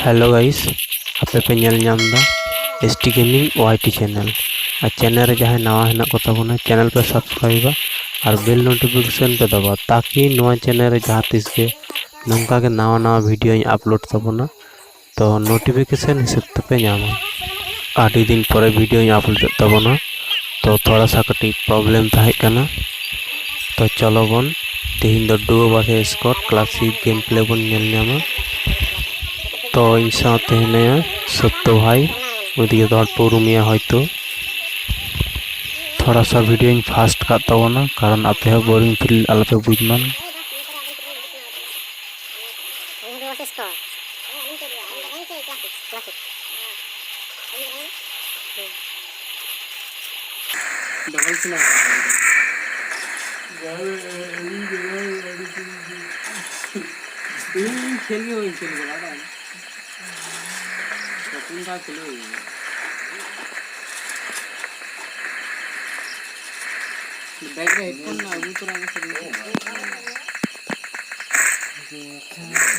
Hello guys आपे पे nail नाम दा एसटी गेमिंग वाईटी चैनल और चैनल रे जहां नवा हेना को तबना चैनल पे सब्सक्राइब और बेल नोटिफिकेशन पे दबा ताकि नवा चैनल रे जहां तिस के नंका के नवा नवा वीडियो अपलोड तबना तो नोटिफिकेशन हिसाब पे नामा आधी दिन पर वीडियो अपलोड तबना तो थोड़ा सा कटी प्रॉब्लम था कना तो चलो बन तीन दो डुओ बासे स्कॉट क्लासिक गेम प्ले बन नेल नामा तो इन साथे हेने सत्य भाई ओदिके तो टोरुमिया हयतो थोड़ा सा वीडियो इन फास्ट का तबना कारण आपे हो बोरिंग फील आलपे बुझमान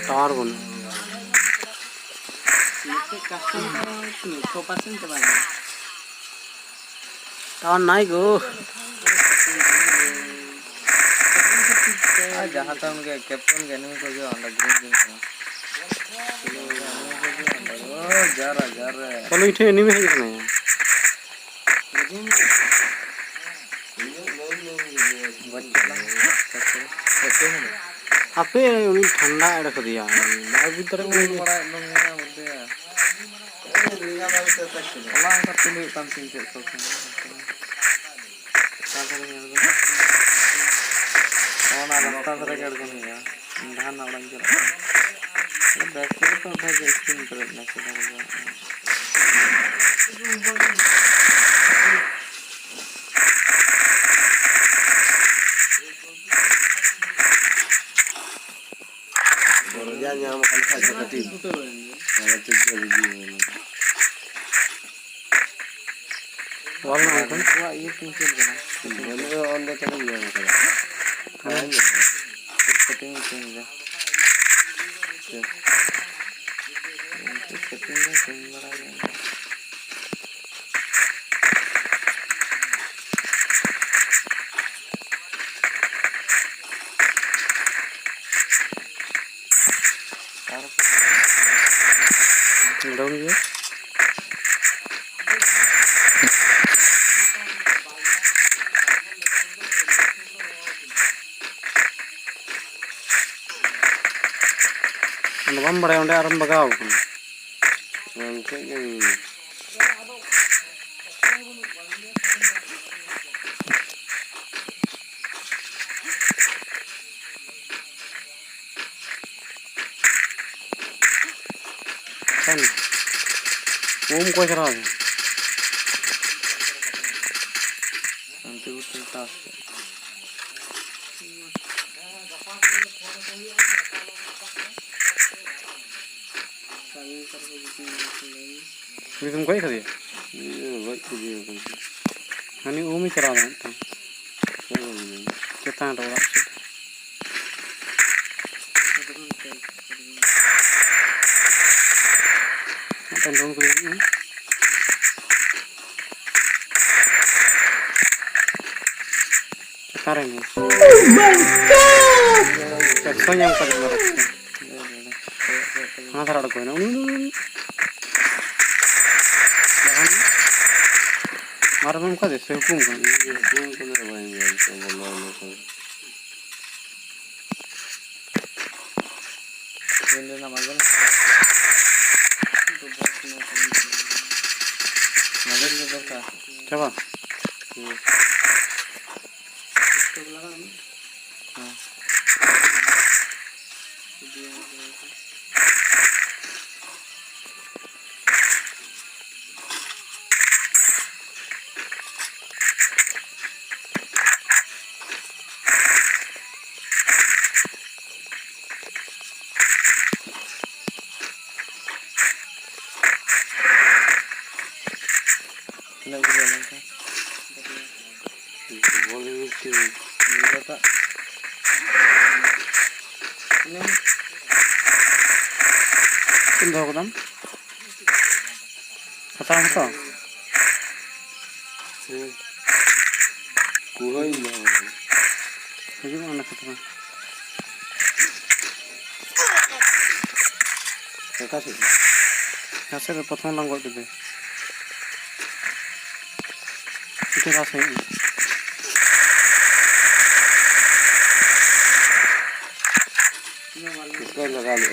टावर बन टावर नाई गो जहाँ तक उनके कैप्टन के एनिमी को जो अंदर ग्रीन जा रहा है चलो इठे एनिमी है इसमें आपे उनी ठंडा ऐड कर दिया बाहर भीतर में बड़ा लोग बोलते हैं अल्लाह का तुम काम सिंह से ना रास्ता धरे कर कोनी या धान आवड़न चला बैक तो उठा के स्क्रीन पर रखना सीधा ya nyam kan khaja kati ada tujuh video वाला kan tua ये पिंचल बना ini on the channel ya kan setting change है setting में change बड़ा है डाउन ये बम बड़े उन्हें आरंभ बगाओ ओम को चला है अंतिम चिंता तुम कोई कर दिया ये वक्त दिया kan हनी ओम ही चला रहा था कितना डोरा डाउन कर करेंगे ओह माय गॉड सोनिया कर रहा है हां थोड़ा कोई ना मार बम का दे से हुकुम का ये कौन कर रहा है तो बोलो ना ये ना मगन मगन के दरकार चला हां ना गुरु लंका बोले कि Bapak. Ini Tin doh kodam. Kata kata. Kuhai mah. Hajung mana kata. Kakak sih. Kasih potong langgot deh. Itu rasanya. इसका लगा लो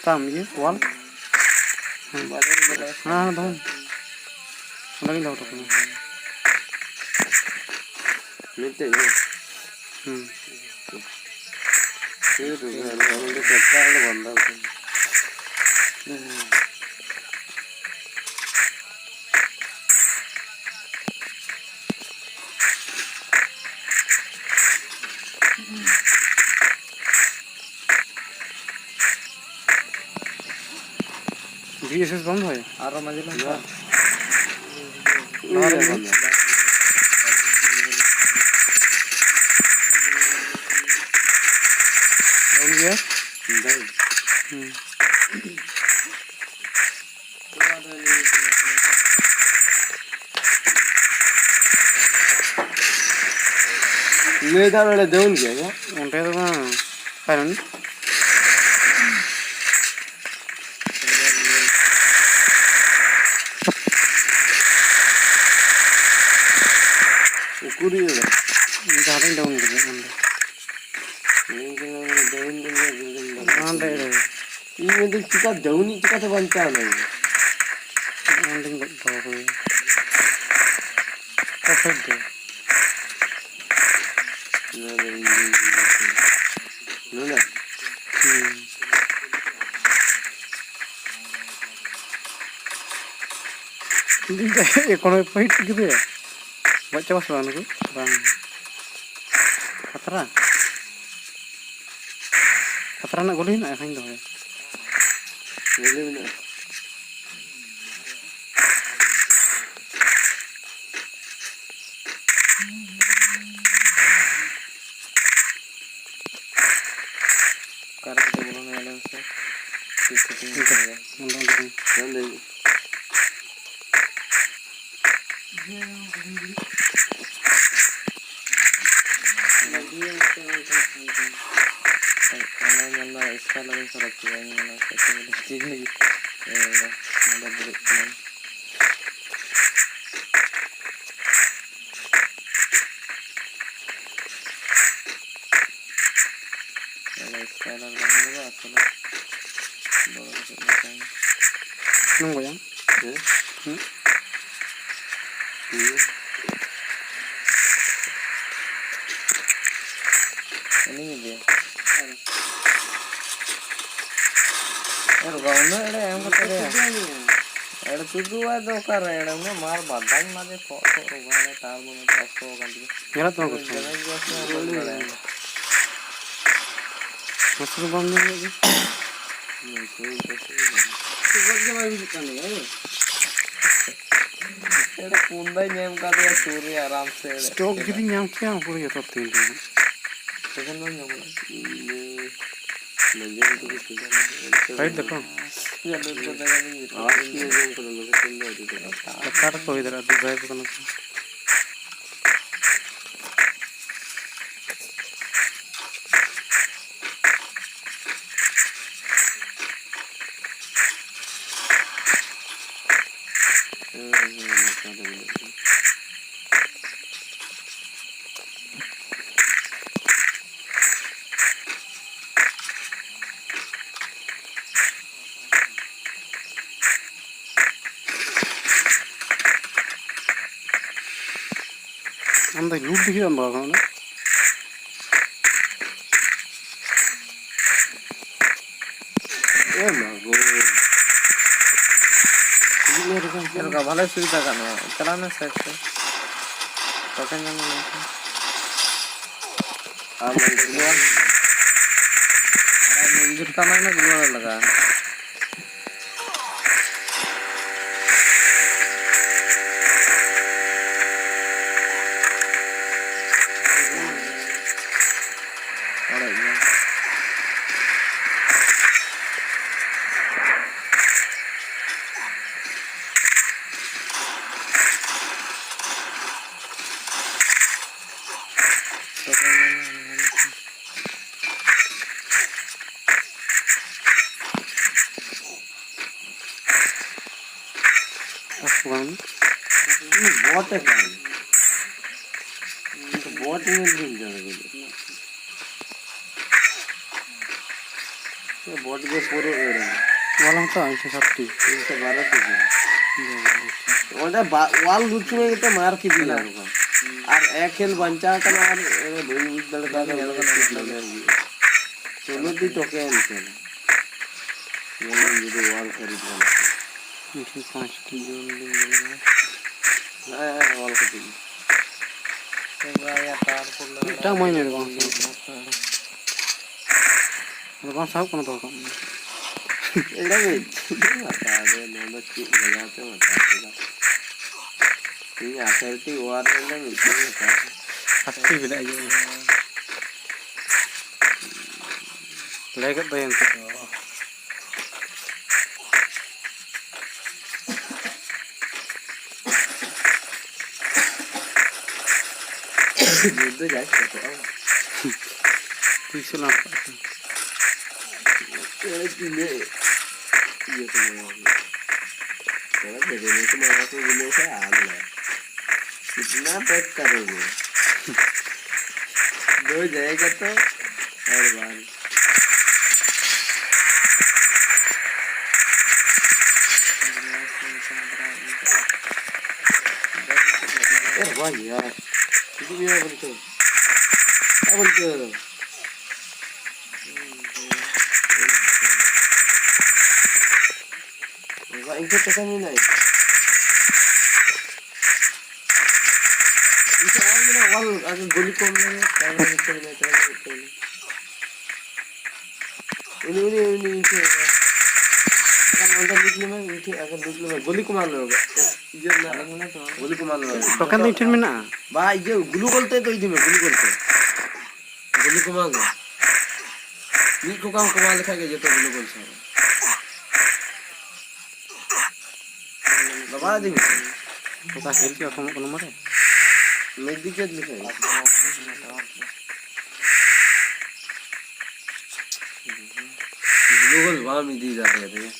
Tam ये wall. हाँ दो. लगी लो तो. मिलते हैं ये तो हम लोग करता है बंदा बीएसएस बंद है आरो मजे ना डाउन गया ये था वाले डाउन गया क्या उनटे तो ना कारण कुरी है ज़्यादा डाउन कर दिया डाउन ये तो चिका डाउन ही चिका तो बनता है नहीं एंडिंग बताओ कोई परफेक्ट है ना ekonomi pahit gitu ya baca was bang aku bang Khatra nak golin nak kain doh ya boleh benar karena kita belum ada sih setting ya nanti karena mana sekarang lagi salat juga ini mana setting lagi ada buruk kan ada sekarang lagi juga asal bawa macam nunggu ya ini dia गाँव में एड़े हम को तेरे एड़े तुझू है तो कर एड़े में मार बादाई मारे फोटो रोगाने तार में पासो गंदी मेरा तो कुछ नहीं मस्त बम नहीं है एड़े कुंदा ही नेम का दिया सूर्य आराम से स्टॉक कितनी नाम क्या पूरे ये तो 3 दिन सेकंड में नाम Right देखो ये लोग तो लगा नहीं आज की जो कर लो तो कार को इधर आ ड्राइव करना हम तो लूट दिखे हम बागा ना ए मागो मेरे का भले सुविधा का ना चलाना सेट से टोकन जाना नहीं आम अरे म्यूजिक का मैंने ग्लोर लगा Aku kan. ini bot kan itu bot ini jangan gitu ये बॉट के पूरे Walang to ang sakti. इनसे बारह के ওটা ওয়াল লুচু হয়ে গেছে মার কি দিল আর এক খেল বাঞ্চা কানা আর দুই বুঝদড় দাদা চলো দি তোকে আনছে মানে যদি ওয়াল খরিদ না Mungkin 5 kilo din হ্যাঁ ওয়াল খরিদ ya তারপর Ita mo ni bang sa. Bang sa ko na to. এটা বে মাথা দে না কি লাগাতে মাথা দিলা তুই আঠারটি ওয়ার না মিলছে না Pasti bila aja. Legat ba yan to? যুদ্ধ যাচ্ছে তো Tisu lang. এই দিনে ये तो चलो देने को मैं तो बोले से आ गया कितना पैक करोगे दो जाएगा तो हर बार वाह यार कितनी भी बोलते क्या बोलते हो इनको पता नहीं ना इसे और ना वाल अगर गोली कम नहीं कैमरा निकल में चल उन्हें इनसे अगर अंदर निकले में इनके अगर निकले में गोली को मार लो ये ना गोली को मार लो To kan din tin mina. भाई ये गुलू बोलते तो इधर में गुलू बोलते गोली को मार लो नी को काम कमाल लिखा के ये तो गुलू बोलते हैं दबा दी To ka hel ki ako ko mare. Medicate लिखा है लोगों वाला में दी जाते हैं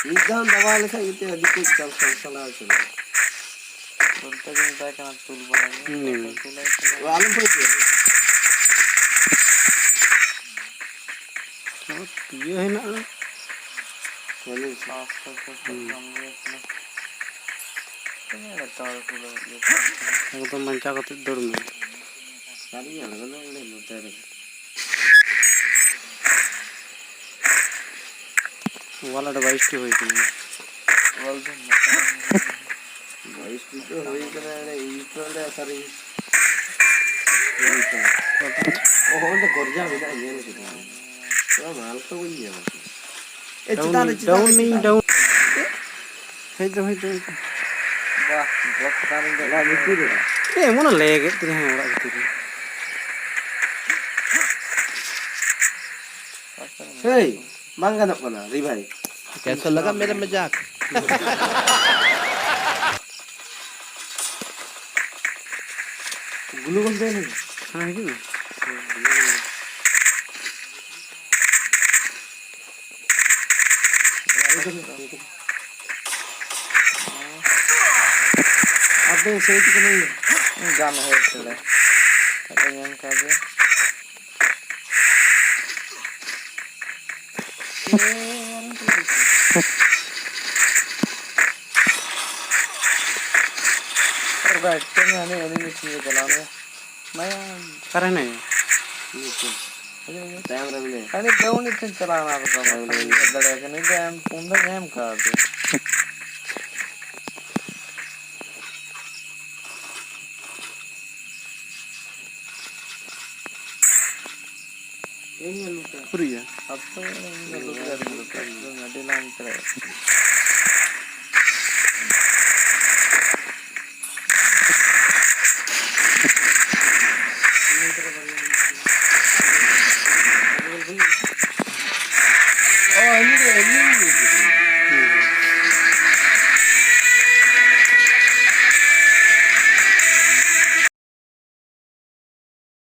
निदान दवा लिखा ये तो अधिक चल चला चला বলতে কিন্তু তাই কেন তুলব না वाला पे Ye hai na. चलो আস্তে আস্তে কম দিয়েছিল তারপরে Ekdom mancha kate dur me. सारी अलग अलग ले होता है Wala device ki hoy kini. বলবেন वॉइस भी तो होई करा है इंस्टॉल है सारी ओ हो तो कर जा बिना ये नहीं किया तो माल तो वही है ए Down ni down. Hey do. বাহ ব্লক কারেন্ট ला मिट्टी रे Eh mona leg tu hai ora gitu. हे मांगा ना कोना री भाई कैसा लगा मेरा मजाक? गुलू बोलते हैं हाँ है ना. आपने सही तो नहीं গান হয়েছিল তাকে নিয়ম কাজে और बैठते हैं हमें एनिमेशन ये चलाने मैं Kare na ye. कैमरा में अरे क्यों नहीं चलाना पड़ता है नहीं तो हम पूरा गेम कर दे Puri ya. अब तो नडी लाइन चला